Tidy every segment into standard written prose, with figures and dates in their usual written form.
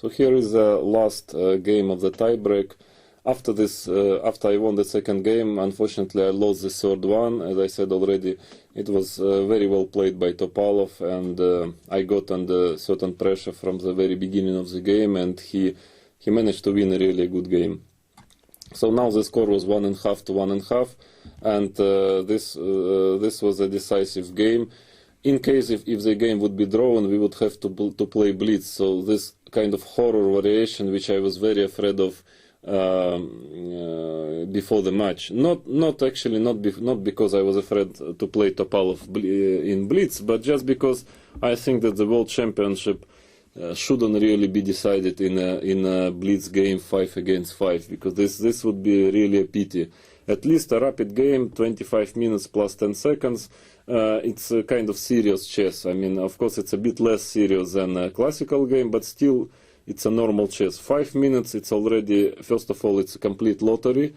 So here is the last game of the tiebreak. After this, after I won the second game, unfortunately I lost the third one. As I said already, it was very well played by Topalov, and I got under certain pressure from the very beginning of the game, and he managed to win a really good game. So now the score was 1.5 to 1.5, and this was a decisive game. In case if the game would be drawn, we would have to play blitz. So this kind of horror variation, which I was very afraid of before the match. Not because I was afraid to play Topalov in blitz, but just because I think that the World Championship shouldn't really be decided in a blitz game 5 against 5, because this would be really a pity. At least a rapid game, 25 minutes plus 10 seconds. It's a kind of serious chess. I mean, of course, it's a bit less serious than a classical game, but still, it's a normal chess. 5 minutes, it's already, first of all, it's a complete lottery,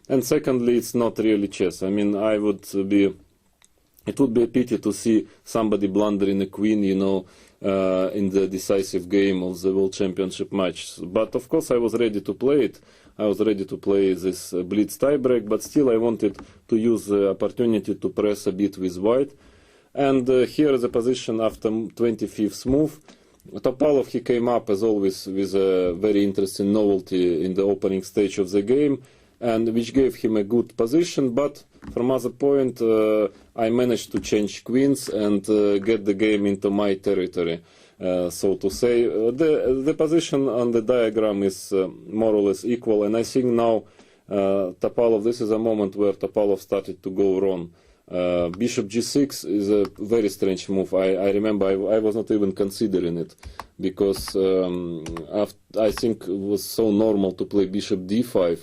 and secondly, it's not really chess. I mean, it would be a pity to see somebody blundering a queen, you know, in the decisive game of the World Championship match. But of course, I was ready to play it. I was ready to play this blitz tiebreak, but still I wanted to use the opportunity to press a bit with white. And here is the position after 25th move. Topalov, he came up as always with a very interesting novelty in the opening stage of the game, and which gave him a good position, but from other point I managed to change queens and get the game into my territory, so to say. The position on the diagram is more or less equal, and I think now Topalov, this is a moment where Topalov started to go wrong. Bishop g6 is a very strange move. I remember I was not even considering it, because I think it was so normal to play bishop d5.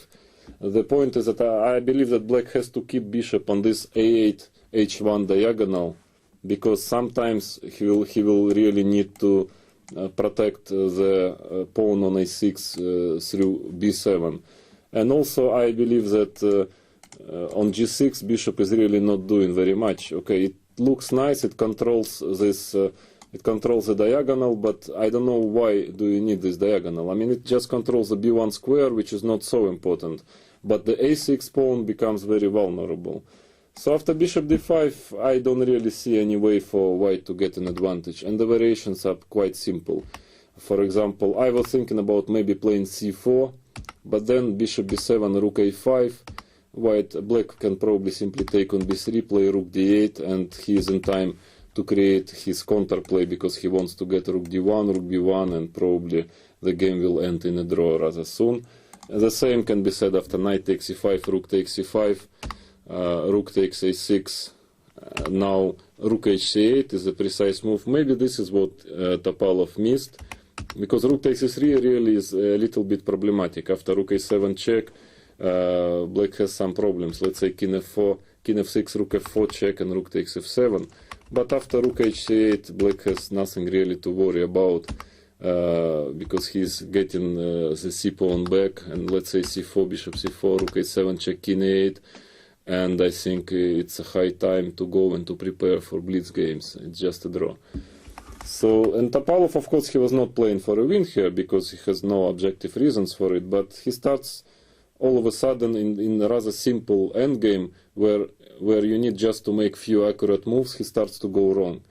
The point is that I believe that black has to keep bishop on this a8 h1 diagonal, because sometimes he will really need to protect the pawn on a6 through b7. And also I believe that on g6 bishop is really not doing very much. Okay, it looks nice, it controls this, it controls the diagonal, but I don't know why do you need this diagonal. I mean, it just controls the b1 square, which is not so important, but the a6 pawn becomes very vulnerable. So after bishop d5, I don't really see any way for white to get an advantage, and the variations are quite simple. For example, I was thinking about maybe playing c4, but then bishop b7, rook a5, black can probably simply take on b3, play rook d8, and he is in time to create his counterplay, because he wants to get rook d1, rook b1, and probably the game will end in a draw rather soon. The same can be said after knight takes e5, rook takes e5, rook takes a6. Now rook h8 is a precise move. Maybe this is what Topalov missed, because rook takes e3 really is a little bit problematic. After rook a7 check, black has some problems. Let's say king f4, king f6, rook f4 check, and rook takes f7. But after rook h8, black has nothing really to worry about, because he's getting the c pawn back, and let's say c4, bishop c4, rook a7 check, king a8, and I think it's a high time to go and to prepare for blitz games. It's just a draw. So, and Topalov, of course, he was not playing for a win here, because he has no objective reasons for it, but he starts all of a sudden in a rather simple endgame where you need just to make few accurate moves. He starts to go wrong.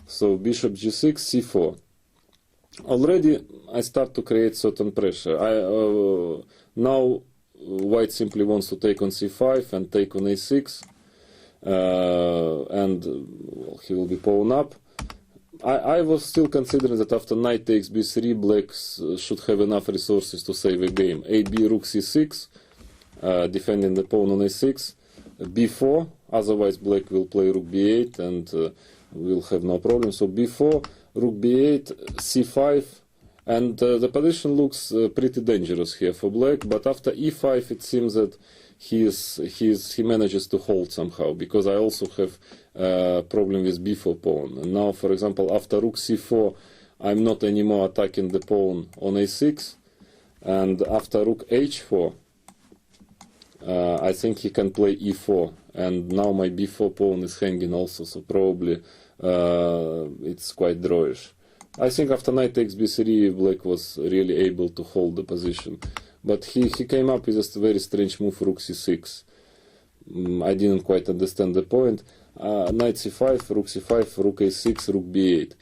So bishop g6, c4. Already I start to create certain pressure. Now white simply wants to take on c5 and take on a6, and well, he will be pawn up. I was still considering that after knight takes b3, black should have enough resources to save a game. ab, rook c6, defending the pawn on a6, b4, otherwise black will play rook b8 and will have no problem. So b4, rook b8, c5, and the position looks pretty dangerous here for black, but after e5 it seems that he manages to hold somehow, because I also have problem with b4 pawn. And now, for example, after rook c4, I'm not anymore attacking the pawn on a6, and after rook h4, I think he can play e4, and now my b4 pawn is hanging also, so probably it's quite drawish. I think after knight takes b3, black was really able to hold the position. But he came up with a very strange move, rook c6. I didn't quite understand the point. Knight c5, rook c5, rook a6, rook b8.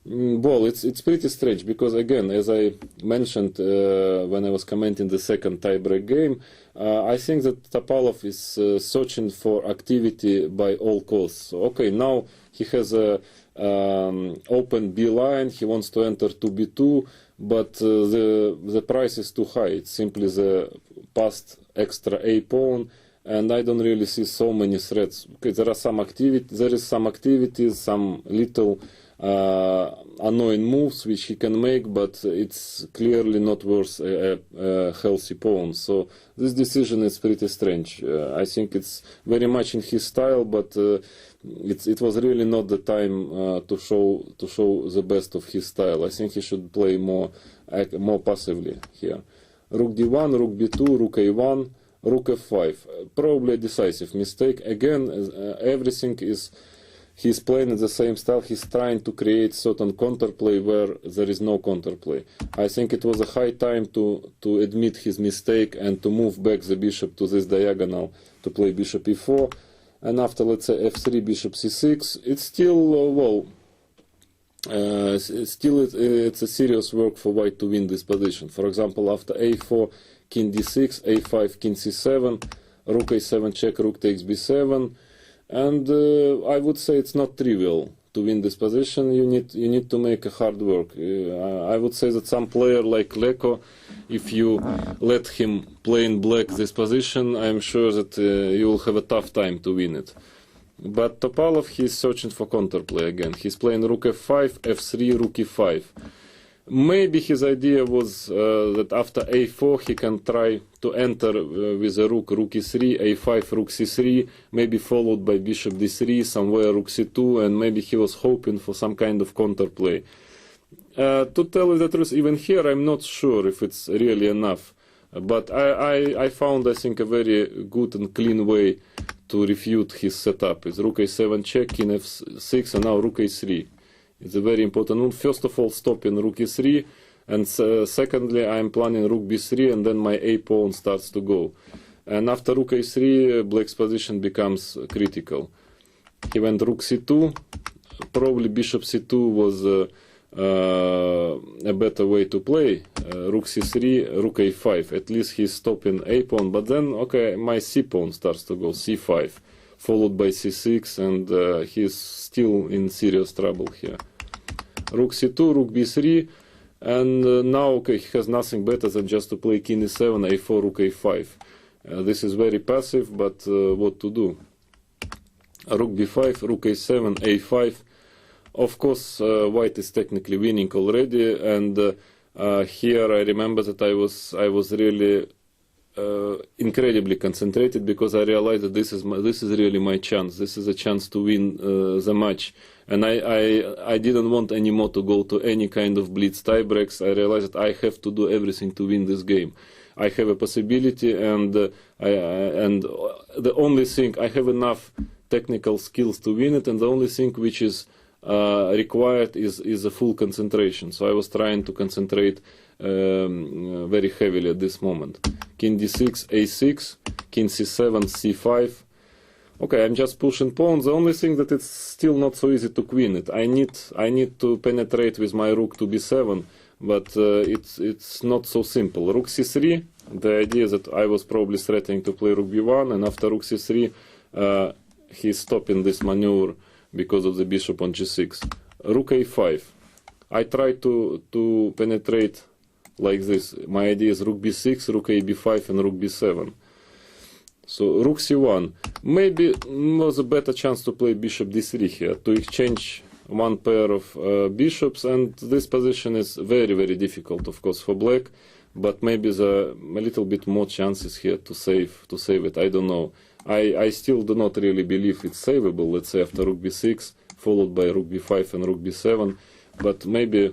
Well, it's pretty strange because, again, as I mentioned when I was commenting the second tiebreak game, I think that Topalov is searching for activity by all costs. So, okay, now he has a open B line, he wants to enter to B2, but the price is too high. It's simply the past extra A pawn, and I don't really see so many threats. Okay, there is some activity, some little annoying moves which he can make, but it's clearly not worth a healthy pawn. So this decision is pretty strange. I think it's very much in his style, but it was really not the time to show the best of his style. I think he should play more passively here. Rook d1, rook b2, rook a1, rook f5. Probably a decisive mistake. Again, everything is. He's playing in the same style. He's trying to create certain counterplay where there is no counterplay. I think it was a high time to admit his mistake and to move back the bishop to this diagonal to play bishop e4. And after, let's say, f3, bishop c6, it's still, it's a serious work for white to win this position. For example, after a4, king d6, a5, king c7, rook a7 check, rook takes b7. And I would say it's not trivial to win this position. You need to make a hard work. I would say that some player like Leko, if you let him play in black this position, I'm sure that you will have a tough time to win it. But Topalov, he's searching for counterplay again. He's playing rook f5, f3, rook e5. Maybe his idea was that after a4 he can try to enter with a rook e3, a5, rook c3, maybe followed by bishop d3, somewhere rook c2, and maybe he was hoping for some kind of counterplay. To tell you the truth, even here I'm not sure if it's really enough. But I found, I think, a very good and clean way to refute his setup. It's rook a7 check, king f6, and now rook a3. It's a very important move. First of all, stopping rook e3, and secondly, I'm planning rook b3, and then my a pawn starts to go. And after rook a3, black's position becomes critical. He went rook c2. Probably bishop c2 was a better way to play. Rook c3, rook a5. At least he's stopping a pawn. But then, okay, my c pawn starts to go, c5, followed by c6, and he's still in serious trouble here. Rook c2, rook b3, and now, okay, he has nothing better than just to play king e7, a4, rook a5. This is very passive, but what to do? Rook b5, rook a7, a5. Of course, white is technically winning already, and here I remember that I was really incredibly concentrated, because I realized that this is really my chance. This is a chance to win the match, and I didn't want anymore to go to any kind of blitz tiebreaks. I realized that I have to do everything to win this game. I have a possibility, and the only thing, I have enough technical skills to win it, and the only thing which is required is a full concentration. So I was trying to concentrate very heavily at this moment. King d6, a6, king c7, c5. Okay, I'm just pushing pawns. The only thing that it's still not so easy to queen it. I need to penetrate with my rook to b7, but it's not so simple. Rook c3. The idea is that I was probably threatening to play rook b1, and after rook c3, he's stopping this maneuver because of the bishop on g6. Rook a5. I try to penetrate like this. My idea is rook b6, rook a b5, and rook b7. So rook c1. Maybe was a better chance to play bishop d3 here, to exchange one pair of bishops, and this position is very, very difficult, of course, for black, but maybe there are a little bit more chances here to save it. I don't know. I still do not really believe it's savable, let's say after rook b6, followed by rook b5 and rook b7, but maybe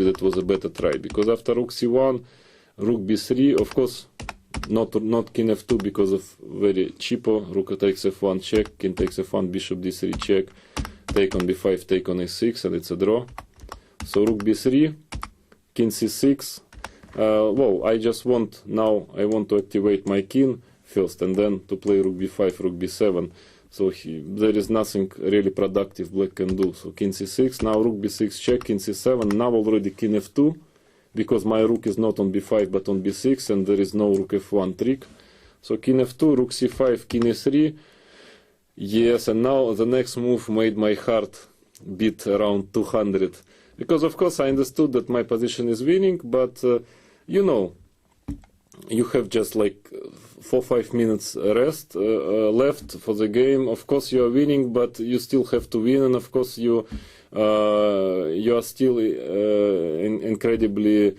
that was a better try, because after rook c1, rook b3, of course, not king f2 because of very cheapo, rook takes f1 check, king takes f1, bishop d3 check, take on b5, take on a6, and it's a draw. So rook b3, king c6. Well, I want to activate my king first, and then to play rook b5, rook b7. So there is nothing really productive black can do. So king c6, now rook b6 check, king c7, now already king f2, because my rook is not on b5 but on b6, and there is no rook f1 trick. So king f2, rook c5, king e3. Yes, and now the next move made my heart beat around 200. Because of course I understood that my position is winning, but you know, you have just like 4-5 minutes rest left for the game. Of course you are winning, but you still have to win, and of course you are still incredibly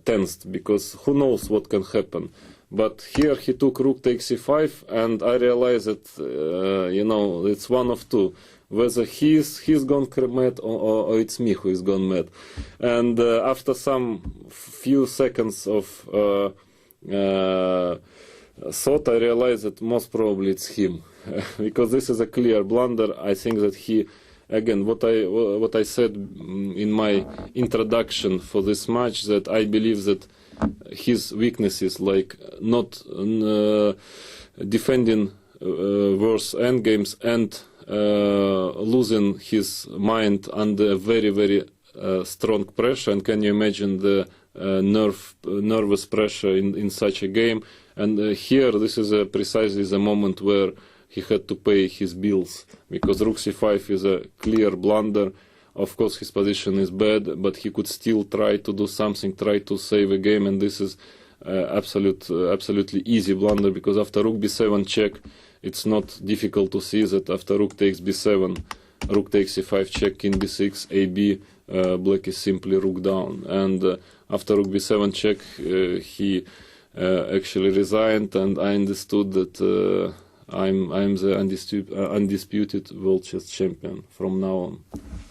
tensed, because who knows what can happen. But here he took rook takes c5, and I realized that you know, it's one of two, whether he's gone mad or it's me who is gone mad. And after some few seconds of thought, I realized that most probably it's him, because this is a clear blunder. I think that he, again, what I said in my introduction for this match, that I believe that his weaknesses, like not defending worse endgames and losing his mind under very, very strong pressure. And can you imagine the nervous pressure in such a game? And here, this is precisely the moment where he had to pay his bills, because rook c5 is a clear blunder. Of course, his position is bad, but he could still try to do something, try to save a game, and this is absolutely easy blunder, because after rook b7 check, it's not difficult to see that after rook takes b7, rook takes c5 check, king b6, ab, black is simply rook down. And after rook b7 check, he actually resigned, and I understood that I'm the undisputed world chess champion from now on.